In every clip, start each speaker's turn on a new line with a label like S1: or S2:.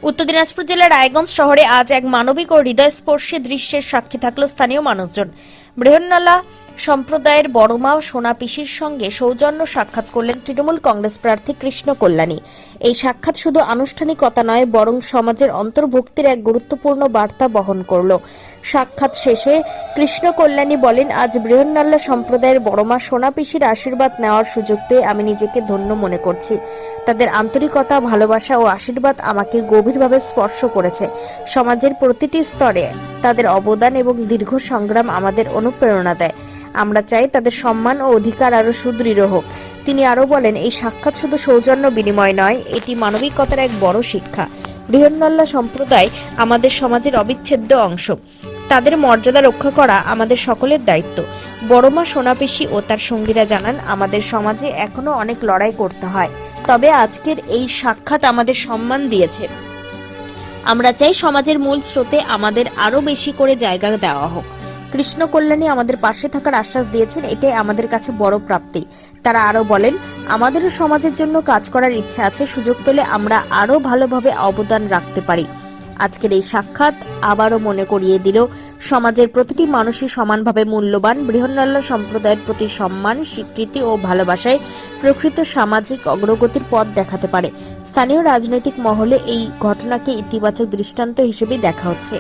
S1: উত্তর দিনাজপুর জেলার রায়গঞ্জ শহরে আজ এক মানবিক ও হৃদয়স্পর্শী দৃশ্যের সাক্ষী থাকল স্থানীয় মানুষজন। বৃহন্নলা সম্প্রদায়ের বড়মা সোনা পিসির সঙ্গে সৌজন্য সাক্ষাৎ করলেন তৃণমূল কংগ্রেস প্রার্থী কৃষ্ণ কল্যাণী। এই সাক্ষাৎ শুধু আনুষ্ঠানিকতা নয়, বরং সমাজের অন্তর্ভুক্তির এক গুরুত্বপূর্ণ বার্তা বহন করল। সাক্ষাৎ শেষে কৃষ্ণ কল্যাণী বলেন, আজ বৃহন্নলা সম্প্রদায়ের বড়মা সোনা পিসির আশীর্বাদ নেওয়ার সুযোগ পেয়ে আমি নিজেকে ধন্য মনে করছি। তাদের আন্তরিকতা, ভালোবাসা ও আশীর্বাদ আমাকে গভীরভাবে স্পর্শ করেছে। সমাজের প্রতিটি স্তরে তাদের অবদান এবং দীর্ঘ সংগ্রাম আমাদের অনুপ্রেরণা দেয়। আমরা চাই তাদের সম্মান ও অধিকার আরও সুদৃঢ় হোক। তিনি আরও বলেন, এই সাক্ষাৎ শুধু সৌজন্য বিনিময় নয়, এটি মানবিকতার এক বড় শিক্ষা। বৃহন্নলা সম্প্রদায় আমাদের সমাজের অবিচ্ছেদ্য অংশ। তাদের মর্যাদা রক্ষা করা আমাদের সকলের দায়িত্ব। বড়মা সোনা পিসি ও তার সঙ্গীরা জানান, আমাদের সমাজে এখনো অনেক লড়াই করতে হয়, তবে আজকের এই সাক্ষাৎ আমাদের সম্মান দিয়েছে। আমরা চাই সমাজের মূল স্রোতে আমাদের আরো বেশি করে জায়গা দেওয়া হোক। কৃষ্ণ কল্যাণী আমাদের পাশে থাকার আশ্বাস দিয়েছেন, এটাই আমাদের কাছে বড় প্রাপ্তি। তারা আরো বলেন, আমাদেরও সমাজের জন্য কাজ করার ইচ্ছা আছে, সুযোগ পেলে আমরা আরো ভালোভাবে অবদান রাখতে পারি। আজকের এই সাক্ষাৎ আবারও মনে করিয়ে দিল, সমাজের প্রতিটি মানুষই সমানভাবে মূল্যবান। বৃহন্নলা সম্প্রদায়ের প্রতি সম্মান, স্বীকৃতি ও ভালোবাসায় প্রকৃত সামাজিক অগ্রগতির পথ দেখাতে পারে। স্থানীয় রাজনৈতিক মহলে এই ঘটনাকে ইতিবাচক দৃষ্টান্ত হিসেবে দেখা হচ্ছে,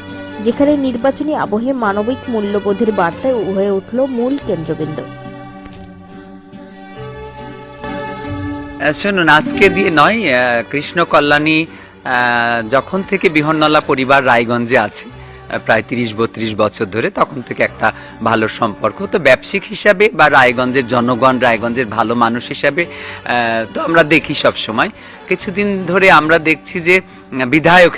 S1: যেখানে নির্বাচনী আবহে মানবিক মূল্যবোধের বার্তায় হয়ে উঠল মূল কেন্দ্রবিন্দু।
S2: শুনুন, আজকে দিয়ে নয়, কৃষ্ণ কল্যাণী যখন থেকে বৃহন্নলা পরিবার রায়গঞ্জে আছে প্রায় 30-32 বছর ধরে, তখন থেকে একটা ভালো সম্পর্ক। তো ব্যবসায়িক হিসাবে বা রায়গঞ্জের জনগণ, রায়গঞ্জের ভালো মানুষ হিসাবে তো আমরা দেখি সব সময়। কিছুদিন ধরে আমরা দেখছি যে বিধায়ক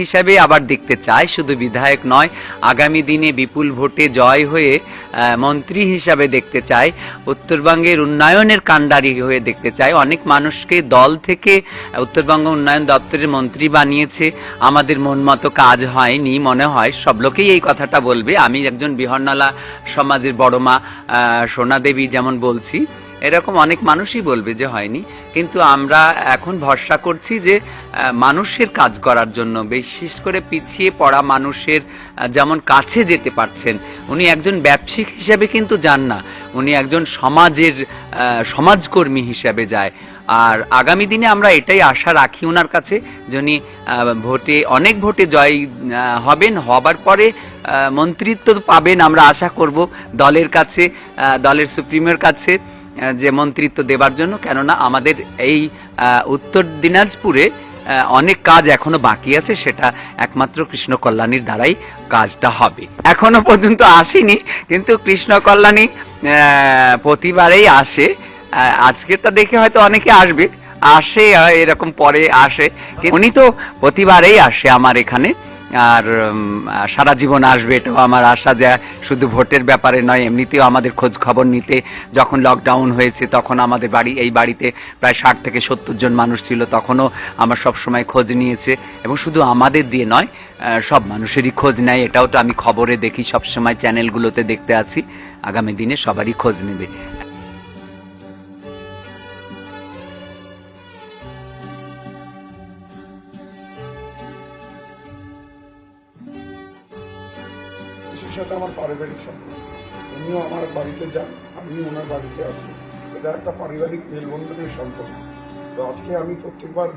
S2: হিসাবে আবার দেখতে চাই। শুধু বিধায়ক নয়, আগামী দিনে বিপুল ভোটে জয় হয়ে মন্ত্রী হিসাবে দেখতে চাই, উত্তরবঙ্গের উন্নয়নের কাণ্ডারি হয়ে দেখতে চাই। অনেক মানুষকে দল থেকে উত্তরবঙ্গ উন্নয়ন দপ্তরের মন্ত্রী বানিয়েছে, আমাদের মন মতো কাজ হয়নি। মনে হয় সব লোকেই এই কথাটা বলবে। আমি একজন বৃহন্নলা সমাজের বড়মা সোনা দেবী যেমন বলছি, এরকম অনেক মানুষই বলবে যে হয়নি। কিন্তু আমরা এখন ভরসা করছি যে মানুষের কাজ করার জন্য, বিশেষ করে পিছিয়ে পড়া মানুষের যেমন কাছে যেতে পারছেন। উনি একজন ব্যবসায়িক হিসাবে কিন্তু যান না, উনি একজন সমাজকর্মী হিসাবে যায়। আর আগামী দিনে আমরা এটাই আশা রাখি ওনার কাছে, যিনি অনেক ভোটে জয় হবেন। হবার পরে মন্ত্রিত্ব পাবেন আমরা আশা করব দলের কাছে, দলের সুপ্রিমোর কাছে, যে মন্ত্রিত্ব দেবার জন্য। কেননা আমাদের এই উত্তর দিনাজপুরে অনেক কাজ এখনো বাকি আছে, সেটা একমাত্র কৃষ্ণ কল্যাণীর দ্বারাই কাজটা হবে। এখনো পর্যন্ত আসেনি, কিন্তু কৃষ্ণ কল্যাণী প্রতিবারেই আসে। আজকেরটা দেখে হয়তো অনেকে আসে এরকম পরে আসে, উনি তো প্রতিবারেই আসে আমার এখানে। আর সারা জীবন আসবে, এটাও আমার আশা। যে শুধু ভোটের ব্যাপারে নয়, এমনিতেও আমাদের খোঁজ খবর নিতে, যখন লকডাউন হয়েছে তখন আমাদের এই বাড়িতে প্রায় 60 থেকে 70 জন মানুষ ছিল, তখনও আমার সব সময় খোঁজ নিয়েছে। এবং শুধু আমাদের দিয়ে নয়, সব মানুষেরই খোঁজ নেয়। এটাও তো আমি খবরে দেখি, সব সময় চ্যানেলগুলোতে দেখতে আছি। আগামী দিনে সবারই খোঁজ নেবে।
S3: সাথে আমার পারিবারিক সম্পর্ক, উনিও আমার বাড়িতে যান, আমিও ওনার বাড়িতে আসি। এটা একটা পারিবারিক মেলবন্ধনের সম্পর্ক। তো আজকে আমি প্রত্যেকবার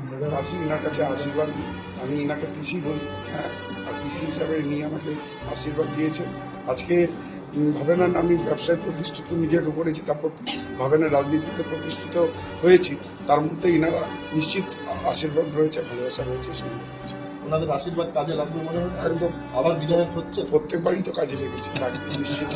S3: আসি, এনার কাছে আশীর্বাদ নিই। আমি এনাকে পিসি বলি, হ্যাঁ, আর পিসি হিসাবে ইনি আমাকে আশীর্বাদ দিয়েছেন। আজকে ভাবেন না আমি ব্যবসায় প্রতিষ্ঠিত নিজেকে করেছি, তারপর ভাবেন না রাজনীতিতে প্রতিষ্ঠিত হয়েছি, তার মধ্যে ইনারা নিশ্চিত আশীর্বাদ রয়েছে, ভালোবাসা রয়েছে।
S4: ওনাদের আশীর্বাদ কাজে লাগবে মনে হচ্ছে।
S3: একদম,
S4: আবার বিধায়ক হচ্ছে,
S3: প্রত্যেকবারই তো কাজে লেগেছে, নিশ্চিত।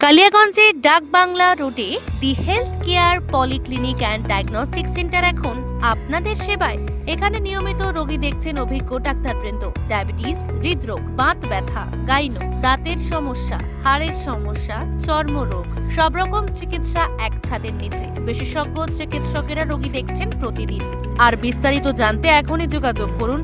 S5: কালিয়াগঞ্জের ডাকবাংলা রোডে the health care polyclinic and diagnostic centre এখন আপনাদের সেবায়। এখানে নিয়মিত রোগী দেখছেন অভিজ্ঞ ডাক্তারবৃন্দ। ডায়াবেটিস, হৃদরোগ, বাত ব্যথা, গাইনো, দাঁতের সমস্যা, হাড়ের সমস্যা, চর্মরোগ, সব রকম চিকিৎসা এক ছাদের নিচে। বিশেষজ্ঞ চিকিৎসকেরা রোগী দেখছেন প্রতিদিন। আর বিস্তারিত জানতে এখনই যোগাযোগ করুন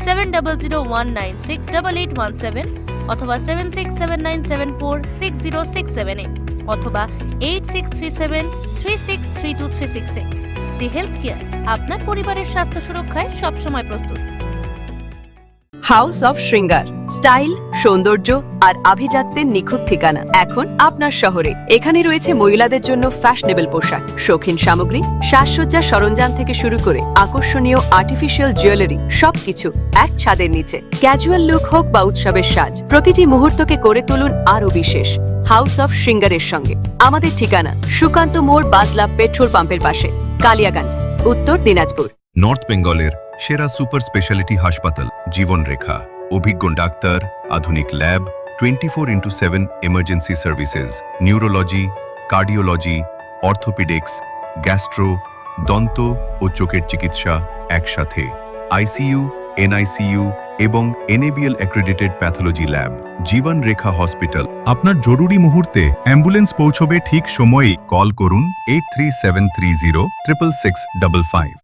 S5: 7001968817 অথবা 7679746067 অথবা 8637363236 দি হেলথ কেয়ার আপনার পরিবারের স্বাস্থ্য সুরক্ষায় সবসময় প্রস্তুত।
S6: হাউস অফ শৃঙ্গার, স্টাইল, সৌন্দর্য আর আভিজাত্যের নিখুঁত ঠিকানা এখন আপনার শহরে। এখানে রয়েছে মহিলাদের জন্য ফ্যাশনেবল পোশাক, শৌখিন সামগ্রী, সাজসজ্জার সরঞ্জাম থেকে শুরু করে আকর্ষণীয় আর্টিফিশিয়াল জুয়েলারি, সবকিছু এক ছাদের নিচে। ক্যাজুয়াল লুক হোক বা উৎসবের সাজ, প্রতিটি মুহূর্তকে করে তুলুন আরও বিশেষ হাউস অফ শৃঙ্গারের সঙ্গে। আমাদের ঠিকানা সুকান্ত মোড়, বাজলা পেট্রোল পাম্পের পাশে, কালিয়াগঞ্জ, উত্তর দিনাজপুর।
S7: নর্থ বেঙ্গলের সেরা সুপার স্পেশালিটি হাসপাতাল জীবনরেখা, অভিজ্ঞ ডাক্তার, আধুনিক lab, 24x7 emergency services, neurology, cardiology, orthopaedics, gastro, দন্ত ও চোখের চিকিৎসা একসাথে, আইসিইউ, এনআইসিইউ এবং এনএবিএল অ্যাক্রেডিটেড প্যাথোলজি ল্যাব। জীবন রেখা হসপিটাল।
S8: আপনার জরুরি মুহূর্তে অ্যাম্বুলেন্স পৌঁছবে ঠিক সময়েই। কল করুন 8373066555।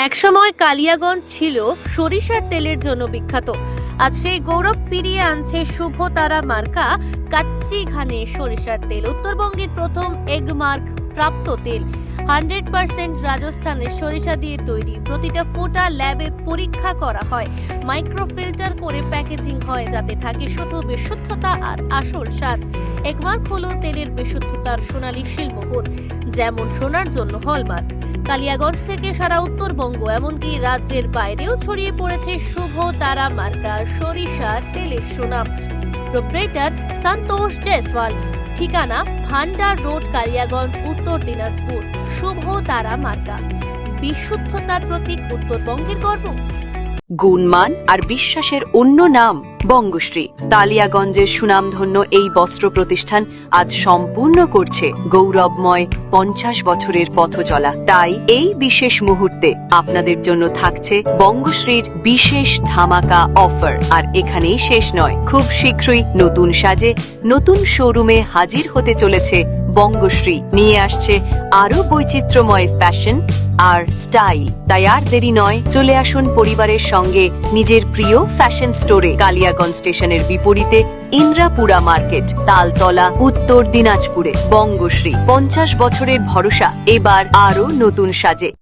S5: একসময় কালিয়াগঞ্জ ছিল সরিষার তেলের জন্য বিখ্যাত। আজ সেই গৌরব ফিরিয়ে আনছে শুভ তারা মার্কা কাচ্চি ঘানে সরিষার তেল। উত্তরবঙ্গের প্রথম এগমার্ক প্রাপ্ত তেল, 100% রাজস্থানের সরিষা দিয়ে তৈরি। প্রতিটা ফোঁটা ল্যাবে পরীক্ষা করা হয়, মাইক্রোফিল্টার করে প্যাকেজিং হয়, যাতে থাকে শুধু বিশুদ্ধতা আর আসল স্বাদ। এগমার্ক হলো তেলের বিশুদ্ধতার সোনালী শিলমোহর, যেমন সোনার জন্য হলমার্ক। কালিয়াগঞ্জ থেকে সারা উত্তরবঙ্গ, এমনকি রাজ্যের বাইরেও ছড়িয়ে পড়েছে শুভ তারা মার্কা সরিষার তেলের সুনাম। প্রোপ্রাইটার সন্তোষ জয়সওয়াল। ঠিকানা ভান্ডার রোড, কালিয়াগঞ্জ, উত্তর দিনাজপুর। শুভ তারা মার্কা, বিশুদ্ধতার প্রতীক, উত্তরবঙ্গের গর্ব।
S6: গুণমান আর বিশ্বাসের অন্য নাম বঙ্গশ্রী। কালিয়াগঞ্জের সুনামধন্য এই বস্ত্র প্রতিষ্ঠান আজ সম্পূর্ণ করছে গৌরবময় 50 বছরের পথ চলা। তাই এই বিশেষ মুহূর্তে আপনাদের জন্য থাকছে বঙ্গশ্রীর বিশেষ ধামাকা অফার। আর এখানেই শেষ নয়, খুব শীঘ্রই নতুন সাজে নতুন শোরুমে হাজির হতে চলেছে বঙ্গশ্রী। নিয়ে আসছে আরো বৈচিত্র্যময় ফ্যাশন আর স্টাইল। তাই আর দেরি নয়, চলে আসুন পরিবারের সঙ্গে নিজের প্রিয় ফ্যাশন স্টোরে। কালিয়াগঞ্জ স্টেশনের বিপরীতে ইন্দ্রাপুরা মার্কেট, তালতলা, উত্তর দিনাজপুরে। বঙ্গশ্রী 50 বছরের ভরসা এবার আরো নতুন সাজে।